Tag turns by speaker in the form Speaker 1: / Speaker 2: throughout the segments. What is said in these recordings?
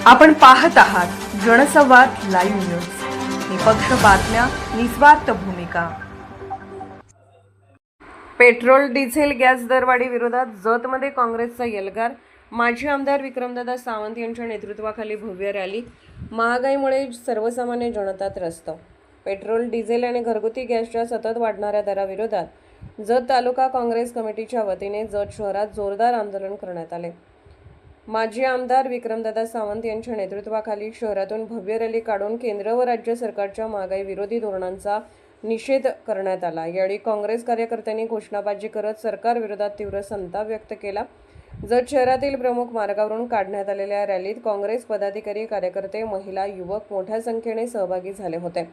Speaker 1: आपण पाहत आहात जनसंवाद लाईव्ह न्यूज, निपक्ष बातम्या, निस्वार्थ भूमिका. पेट्रोल डिझेल गॅस दरवाढी विरोधात जतमध्ये काँग्रेसचा एल्गार. माजी आमदार विक्रमदादा सावंत यांच्या नेतृत्वाखाली भव्य रॅली. महागाईमुळे सर्वसामान्य जनता त्रस्त. पेट्रोल डिझेल आणि घरगुती गॅसच्या सतत वाढणाऱ्या दराविरोधात जत तालुका काँग्रेस कमिटीच्या वतीने जत शहरात जोरदार आंदोलन करण्यात आले. माजी आमदार विक्रमदादा सावंत यांच्या नेतृत्वाखाली शहरातून भव्य रॅली काढून केंद्र व राज्य सरकारच्या महागाई विरोधी धोरणांचा निषेध करण्यात आला. यावेळी काँग्रेस कार्यकर्त्यांनी घोषणाबाजी करत सरकार विरोधात तीव्र संताप व्यक्त केला. जत शहरातील प्रमुख मार्गावरून काढण्यात आलेल्या रॅलीत काँग्रेस पदाधिकारी, कार्यकर्ते, महिला, युवक मोठ्या संख्येने सहभागी झाले होते.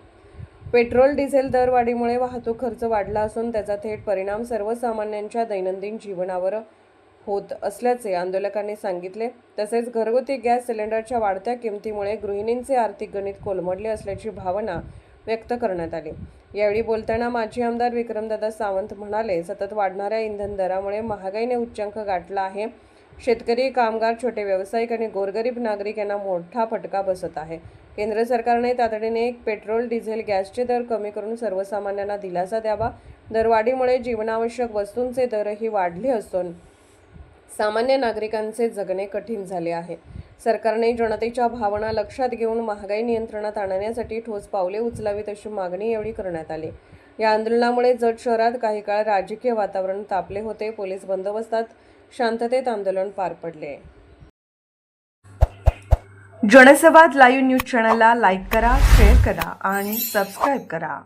Speaker 1: पेट्रोल डिझेल दरवाढीमुळे वाहतूक खर्च वाढला असून त्याचा थेट परिणाम सर्वसामान्यांच्या दैनंदिन जीवनावर होत असल्याचे आंदोलकांनी सांगितले. तसेच घरगुती गॅस सिलेंडरच्या वाढत्या किमतीमुळे गृहिणींचे आर्थिक गणित कोलमडले असल्याची भावना व्यक्त करण्यात आली. यावेळी बोलताना माजी आमदार विक्रमदादा सावंत म्हणाले, सतत वाढणाऱ्या इंधन दरामुळे महागाईने उच्चांक गाठला आहे. शेतकरी, कामगार, छोटे व्यावसायिक आणि गोरगरीब नागरिक यांना मोठा फटका बसत आहे. केंद्र सरकारने तातडीने पेट्रोल डिझेल गॅसचे दर कमी करून सर्वसामान्यांना दिलासा द्यावा. दरवाढीमुळे जीवनावश्यक वस्तूंचे दरही वाढले असून सामान्य नागरिकांचे जगणे कठीण झाले आहे. सरकारने जनतेच्या भावना लक्षात घेऊन महागाई नियंत्रणात आणण्यासाठी ठोस पावले उचलावीत अशी मागणी यावेळी करण्यात आली. या आंदोलनामुळे जत शहरात काही काळ राजकीय वातावरण तापले होते. पोलीस बंदोबस्तात शांततेत आंदोलन पार पडले. जनसंवाद लाईव्ह न्यूज चॅनलला लाईक करा, शेअर करा आणि सबस्क्राईब करा.